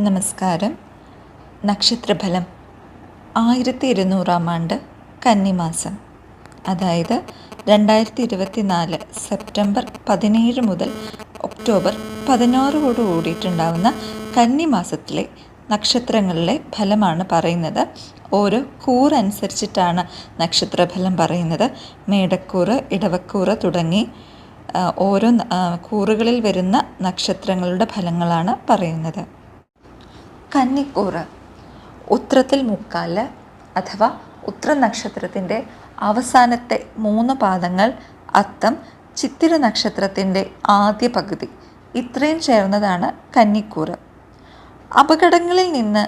നമസ്കാരം. നക്ഷത്രഫലം 1200 കന്നിമാസം, അതായത് 2024 സെപ്റ്റംബർ 17 മുതൽ ഒക്ടോബർ 16 കൂടിയിട്ടുണ്ടാവുന്ന കന്നിമാസത്തിലെ നക്ഷത്രങ്ങളിലെ ഫലമാണ് പറയുന്നത്. ഓരോ കൂറനുസരിച്ചിട്ടാണ് നക്ഷത്രഫലം പറയുന്നത്. മേടക്കൂറ്, ഇടവക്കൂറ് തുടങ്ങി ഓരോ കൂറുകളിൽ വരുന്ന നക്ഷത്രങ്ങളുടെ ഫലങ്ങളാണ് പറയുന്നത്. കന്നിക്കൂറ് ഉത്രത്തിൽ മുക്കാല് അഥവാ ഉത്ര നക്ഷത്രത്തിൻ്റെ അവസാനത്തെ 3 പാദങ്ങൾ, അത്തം, ചിത്തിര നക്ഷത്രത്തിൻ്റെ ആദ്യ പകുതി, ഇത്രയും ചേർന്നതാണ് കന്നിക്കൂറ്. അപകടങ്ങളിൽ നിന്ന്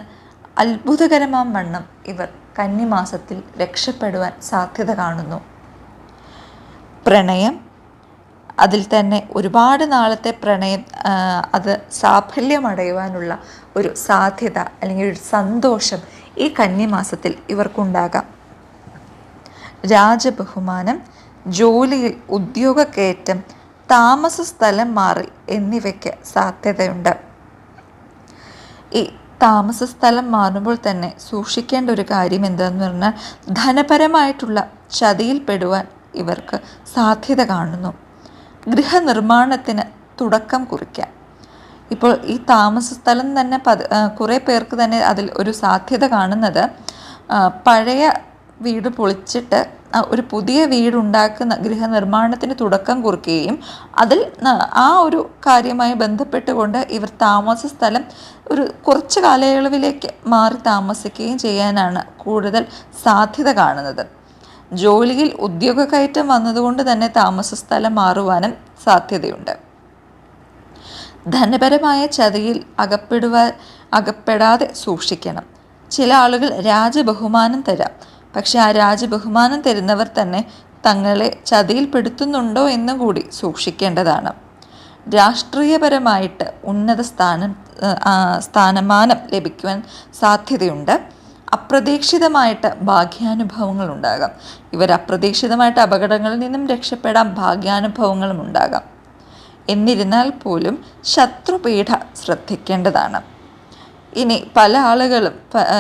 അത്ഭുതകരമാം വണ്ണം ഇവർ കന്നിമാസത്തിൽ രക്ഷപ്പെടുവാൻ സാധ്യത കാണുന്നു. പ്രണയം, അതിൽ തന്നെ ഒരുപാട് നാളത്തെ പ്രണയം അത് സാഫല്യമടയുവാനുള്ള ഒരു സാധ്യത അല്ലെങ്കിൽ ഒരു സന്തോഷം ഈ കന്നിമാസത്തിൽ ഇവർക്കുണ്ടാകാം. രാജബഹുമാനം, ജോലിയിൽ ഉദ്യോഗക്കയറ്റം, താമസ സ്ഥലം മാറൽ എന്നിവയ്ക്ക് സാധ്യതയുണ്ട്. ഈ താമസ സ്ഥലം മാറുമ്പോൾ തന്നെ സൂക്ഷിക്കേണ്ട ഒരു കാര്യം എന്താണെന്ന് പറഞ്ഞാൽ ധനപരമായിട്ടുള്ള ചതിയിൽപ്പെടുവാൻ ഇവർക്ക് സാധ്യത കാണുന്നു. ഗൃഹനിർമ്മാണത്തിന് തുടക്കം കുറിക്കാം. ഇപ്പോൾ ഈ താമസ സ്ഥലം തന്നെ കുറേ പേർക്ക് തന്നെ അതിൽ ഒരു സാധ്യത കാണുന്നത് പഴയ വീട് പൊളിച്ചിട്ട് ഒരു പുതിയ വീടുണ്ടാക്കുന്ന ഗൃഹനിർമ്മാണത്തിന് തുടക്കം കുറിക്കുകയും അതിൽ ആ ഒരു കാര്യമായി ബന്ധപ്പെട്ടുകൊണ്ട് ഇവർ താമസ സ്ഥലം ഒരു കുറച്ച് കാലയളവിലേക്ക് മാറി താമസിക്കുകയും ചെയ്യാനാണ് കൂടുതൽ സാധ്യത കാണുന്നത്. ജോലിയിൽ ഉദ്യോഗക്കയറ്റം വന്നതുകൊണ്ട് തന്നെ താമസ സ്ഥലം മാറുവാനും സാധ്യതയുണ്ട്. ധനപരമായ ചതിയിൽ അകപ്പെടാതെ സൂക്ഷിക്കണം. ചില ആളുകൾ രാജബഹുമാനം തരാം, പക്ഷെ ആ രാജബഹുമാനം തരുന്നവർ തന്നെ തങ്ങളെ ചതിയിൽപ്പെടുത്തുന്നുണ്ടോ എന്നും കൂടി സൂക്ഷിക്കേണ്ടതാണ്. രാഷ്ട്രീയപരമായിട്ട് ഉന്നത സ്ഥാനമാനം ലഭിക്കുവാൻ സാധ്യതയുണ്ട്. അപ്രതീക്ഷിതമായിട്ട് ഭാഗ്യാനുഭവങ്ങൾ ഉണ്ടാകാം. ഇവർ അപ്രതീക്ഷിതമായിട്ട് അപകടങ്ങളിൽ നിന്നും രക്ഷപ്പെടാൻ ഭാഗ്യാനുഭവങ്ങളും ഉണ്ടാകാം. എന്നിരുന്നാൽ പോലും ശത്രുപീഠ ശ്രദ്ധിക്കേണ്ടതാണ്. ഇനി പല ആളുകളും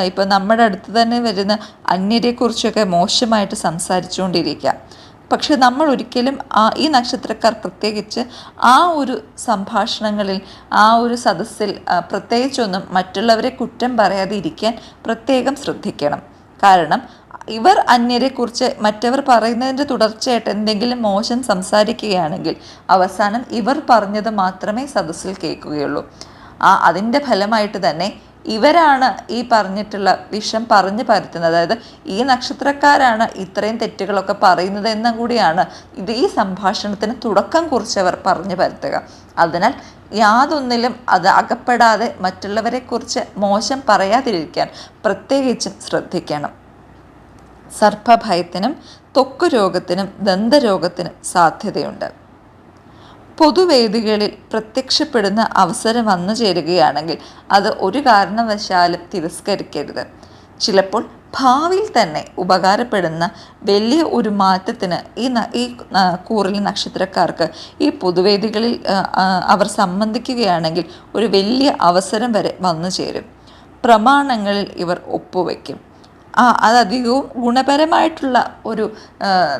ഇപ്പം നമ്മുടെ അടുത്ത് തന്നെ വരുന്ന അന്യരെക്കുറിച്ചൊക്കെ മോശമായിട്ട് സംസാരിച്ചുകൊണ്ടിരിക്കാം. പക്ഷെ നമ്മൾ ഒരിക്കലും ഈ നക്ഷത്രക്കാർ പ്രത്യേകിച്ച് ആ ഒരു സംഭാഷണങ്ങളിൽ, ആ ഒരു സദസ്സിൽ പ്രത്യേകിച്ചൊന്നും മറ്റുള്ളവരെ കുറ്റം പറയാതെ ഇരിക്കാൻ പ്രത്യേകം ശ്രദ്ധിക്കണം. കാരണം ഇവർ അന്യരെക്കുറിച്ച് മറ്റവർ പറയുന്നതിൻ്റെ തുടർച്ചയായിട്ട് എന്തെങ്കിലും മോശം സംസാരിക്കുകയാണെങ്കിൽ അവസാനം ഇവർ പറഞ്ഞത് മാത്രമേ സദസ്സിൽ കേൾക്കുകയുള്ളൂ. അതിൻ്റെ ഫലമായിട്ട് തന്നെ ഇവരാണ് ഈ പറഞ്ഞിട്ടുള്ള വിഷം പറഞ്ഞു പരത്തുന്നത്. അതായത് ഈ നക്ഷത്രക്കാരാണ് ഇത്രയും തെറ്റുകളൊക്കെ പറയുന്നത് എന്നും കൂടിയാണ് ഈ സംഭാഷണത്തിന് തുടക്കം കുറിച്ചവർ പറഞ്ഞു പരത്തുക. അതിനാൽ യാതൊന്നിലും അത് അകപ്പെടാതെ മറ്റുള്ളവരെക്കുറിച്ച് മോശം പറയാതിരിക്കാൻ പ്രത്യേകിച്ചും ശ്രദ്ധിക്കണം. സർപ്പഭയത്തിനും ത്വക്ക് രോഗത്തിനും ദന്തരോഗത്തിനും സാധ്യതയുണ്ട്. പൊതുവേദികളിൽ പ്രത്യക്ഷപ്പെടുന്ന അവസരം വന്നു ചേരുകയാണെങ്കിൽ അത് ഒരു കാരണവശാലും തിരസ്കരിക്കരുത്. ചിലപ്പോൾ ഭാവിയിൽ തന്നെ ഉപകാരപ്പെടുന്ന വലിയ ഒരു മാറ്റത്തിന് ഈ കൂറിലെ നക്ഷത്രക്കാർക്ക് ഈ പൊതുവേദികളിൽ അവർ സംബന്ധിക്കുകയാണെങ്കിൽ ഒരു വലിയ അവസരം വരെ വന്നു ചേരും. പ്രമാണങ്ങളിൽ ഇവർ ഒപ്പുവയ്ക്കും. അതധികവും ഗുണപരമായിട്ടുള്ള ഒരു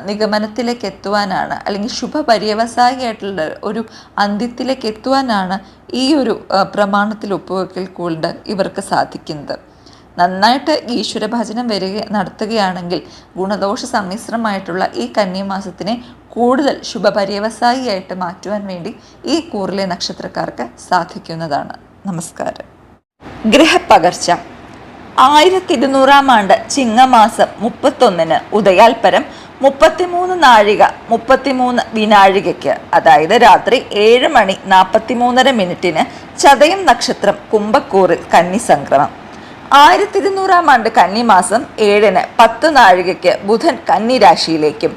നിഗമനത്തിലേക്ക് എത്തുവാനാണ്, അല്ലെങ്കിൽ ശുഭപര്യവസായിയായിട്ടുള്ള ഒരു അന്ത്യത്തിലേക്ക് എത്തുവാനാണ് ഈ ഒരു പ്രമാണത്തിൽ ഒപ്പുവെക്കൽ കൊണ്ട് ഇവർക്ക് സാധിക്കുന്നത്. നന്നായിട്ട് ഈശ്വരഭജനം നടത്തുകയാണെങ്കിൽ ഗുണദോഷ സമ്മിശ്രമായിട്ടുള്ള ഈ കന്നിമാസത്തിനെ കൂടുതൽ ശുഭപര്യവസായിയായിട്ട് മാറ്റുവാൻ വേണ്ടി ഈ കൂറിലെ നക്ഷത്രക്കാർക്ക് സാധിക്കുന്നതാണ്. നമസ്കാരം. ഗ്രഹപ്പകർച്ച 1200 ചിങ്ങമാസം 31 ഉദയാൽപരം 33 നാഴിക 33 വിനാഴികയ്ക്ക്, അതായത് രാത്രി 7:43 ചതയം നക്ഷത്രം കുംഭക്കൂറിൽ കന്നി സംക്രമം. 1200 കന്നിമാസം 7 10 നാഴികയ്ക്ക് ബുധൻ കന്നി രാശിയിലേക്കും,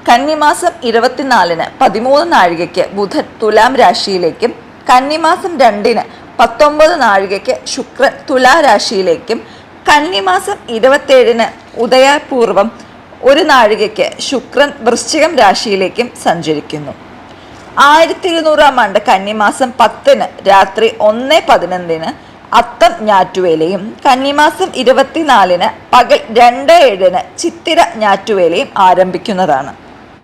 കന്നിമാസം 24 13 നാഴികയ്ക്ക് ബുധൻ തുലാം രാശിയിലേക്കും, കന്നിമാസം 2 19 നാഴികയ്ക്ക് ശുക്രൻ തുലാരാശിയിലേക്കും, കന്നിമാസം 27 ഉദയപൂർവം 1 നാഴികയ്ക്ക് ശുക്രൻ വൃശ്ചികം രാശിയിലേക്കും സഞ്ചരിക്കുന്നു. 1200 കന്നിമാസം 10 രാത്രി 1:11 അത്തം ഞാറ്റുവേലയും കന്നിമാസം 24-ന് പകൽ 2:07-ന് ചിത്തിര ഞാറ്റുവേലയും ആരംഭിക്കുന്നതാണ്.